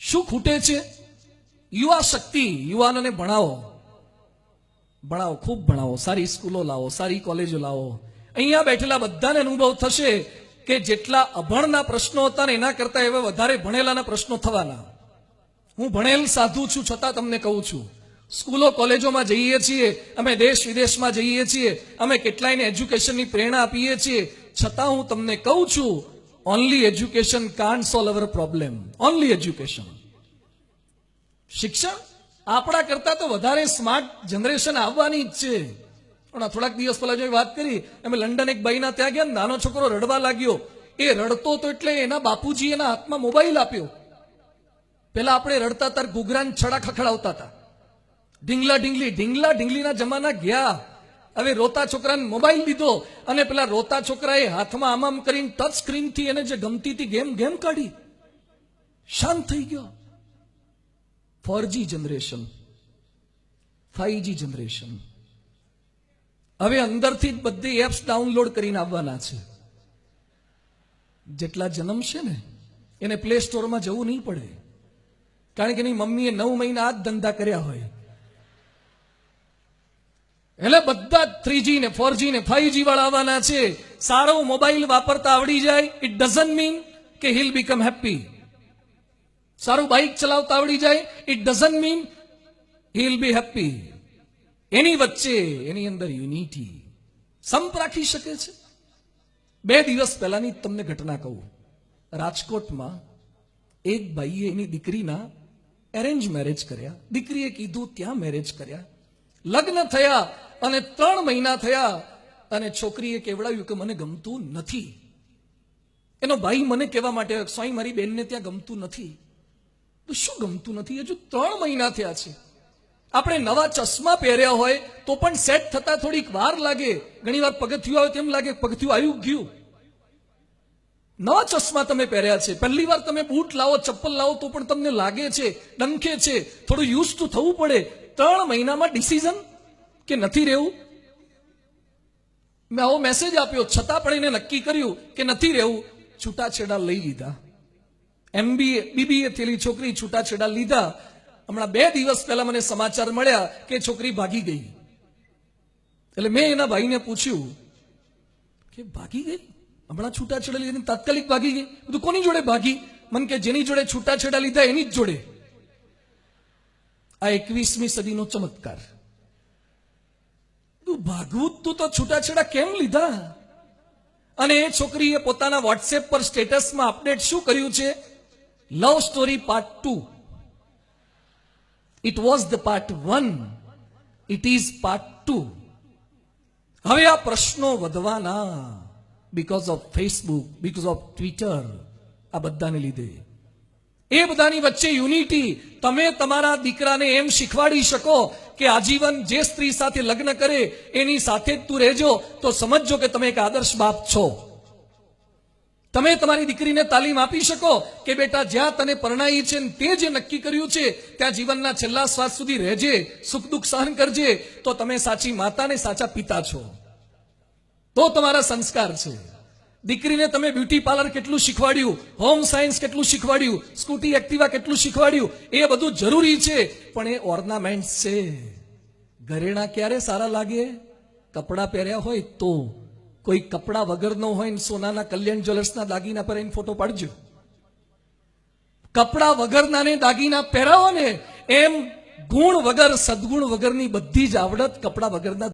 શું ખૂટે છે? યુવા શક્તિ. યુવાનોને ભણાવો, ભણાવો, ખૂબ ભણાવો, સારી સ્કૂલો લાવો, સારી કોલેજો લાવો. અહીંયા બેઠેલા બધાને અનુભવ થશે કે જેટલા અભણના પ્રશ્નો હતા ને એના કરતા હવે વધારે ભણેલાના પ્રશ્નો થવાના. હું ભણેલ સાધુ છું છતાં તમને કહું છું, સ્કૂલો કોલેજોમાં જઈએ છીએ, અમે દેશ વિદેશમાં જઈએ છીએ, અમે કેટલાયને એજ્યુકેશનની પ્રેરણા આપીએ છીએ, છતાં હું તમને કહું છું, only education can't solve our problem. Only education. શિક્ષણ આપણા કરતા તો વધારે સ્માર્ટ જનરેશન આવવાની જ છે. પણ થોડાક દિવસ પહેલા જો વાત કરી, અમે લંડન એક બાઈના ત્યાં ગયા, નાનો છોકરો રડવા લાગ્યો. એ રડતો તો એટલે એના બાપુજી એના હાથમાં મોબાઈલ આપ્યો. પેલા આપણે રડતા તાર ઘૂઘરાન છડા ખખડાવતા હતા. ઢીંગલા ઢીંગલીના જમાના ગયા. હવે રોતા છોકરાને મોબાઈલ લીધો અને પેલા રોતા છોકરાએ હાથમાં આમ કરીને ટચ સ્ક્રીનથી એને જે ગમતી હતી ગેમ કાઢી. શાંત થઈ ગયો. 4G generation, 5G generation. હવે અંદરથી જ બધી એપ્સ ડાઉનલોડ કરીને આવવાના છે. જેટલા જન્મ છે ને એને પ્લે સ્ટોરમાં જવું નહીં પડે, કારણ કે એની મમ્મીએ 9 મહિના આ જ ધંધા કર્યા હોય. એટલે બધા 3G ને 4G ને 5G વાળા આવવાના છે. સારો મોબાઈલ વાપરતા આવડી જાય, ઇટ ડઝન્ટ મીન કે હીલ બીકમ હેપી. સારું બાઇક ચલાવતા આવડી જાય, it doesn't mean he'll be happy. એની વચ્ચે એની અંદર યુનિટી, સંપ રાખી શકે છે. 2 દિવસ પહેલાની તમને ઘટના કહું. રાજકોટમાં એક ભાઈએ એની દીકરીના એરેન્જ મેરેજ કર્યા. દીકરીએ કીધું ત્યાં મેરેજ કર્યા. લગ્ન થયા અને 3 મહિના થયા અને છોકરીએ કહેવડાવ્યું કે મને ગમતું નથી. એનો ભાઈ મને કહેવા માટે, સ્વાઈ મારી બેનને ત્યાં ગમતું નથી. તો શું ગમતું નથી? હજુ 3 મહિના થયા છે. આપણે નવા ચશ્મા પહેર્યા હોય તો પણ સેટ થતા થોડીક વાર લાગે. ઘણી વાર પગથિયું આવે તેમ લાગે પગથિયું આવ્યું ગયું. નવા ચશ્મા તમે પહેર્યા છે, પહેલી વાર તમે બૂટ લાવો, ચપ્પલ લાવો તો પણ તમને લાગે છે, ડંખે છે, થોડું યુઝ ટુ થવું પડે. 3 મહિનામાં ડિસિઝન કે નથી રહેવું. મેં આવો મેસેજ આપ્યો, છતાં પણ એને નક્કી કર્યું કે નથી રહેવું. છૂટાછેડા લઈ લીધા. MBA BBA થયેલી છોકરી છૂટાછેડા લીધા. હમણાં 2 દિવસ પહેલા મને સમાચાર મળ્યા કે છોકરી ભાગી ગઈ. એટલે મેં એના ભાઈને પૂછ્યું કે ભાગી ગઈ, હમણાં છૂટાછેડા લીધી તાત્કાલિક ભાગી ગઈ? બધું કોની જોડે ભાગી? મને કે જેની જોડે છૂટાછેડા લીધા એની જ જોડે. આ 21મી સદીનો ચમત્કાર. તું ભાગવું તું તો છૂટાછેડા કેમ લીધા? અને એ છોકરીએ પોતાના વોટ્સએપ પર સ્ટેટસમાં અપડેટ શું કર્યું છે? Love story part 2. It was the part 1, it is part 2. હવે આ પ્રશ્નો વધવાના, because of Facebook, because of Twitter, આ બધાને લીધે. એ બધાની વચ્ચે યુનિટી. તમે તમારા દીકરાને એમ શીખવાડી શકો કે આજીવન જે સ્ત્રી સાથે લગ્ન કરે એની સાથે જ તું રહેજો, તો સમજજો કે તમે એક આદર્શ બાપ છો. તમે તમારી દીકરીને તાલીમ આપી શકો કે બેટા જ્યાં તને પરણાઈ છે ને તે જે નક્કી કર્યું છે ત્યાં જીવનના છેલ્લા શ્વાસ સુધી રહેજે, સુખ દુઃખ સહન કરજે, તો તમે સાચી માતા ને સાચા પિતા છો. તો તમારા સંસ્કાર છે. દીકરીને તમે બ્યુટી પાર્લર કેટલું શીખવાડ્યું, હોમ સાયન્સ કેટલું શીખવાડ્યું, સ્કૂટી એક્ટિવા કેટલું શીખવાડ્યું, એ બધું જરૂરી છે, પણ એ ઓર્નામેન્ટ્સ છે. ઘરેણા ક્યારે સારા લાગે? કપડાં પહેર્યા હોય તો. કોઈ કપડા વગરનો હોય ને સોનાના કલ્યાણ જ્વેલર્સના દાગીના પહેરીને ફોટો પાડજો. કપડા વગરનાને દાગીના પહેરાવો ને, એમ ગુણ વગર સદગુણ વગરની બધી જ આવડત કપડા વગરના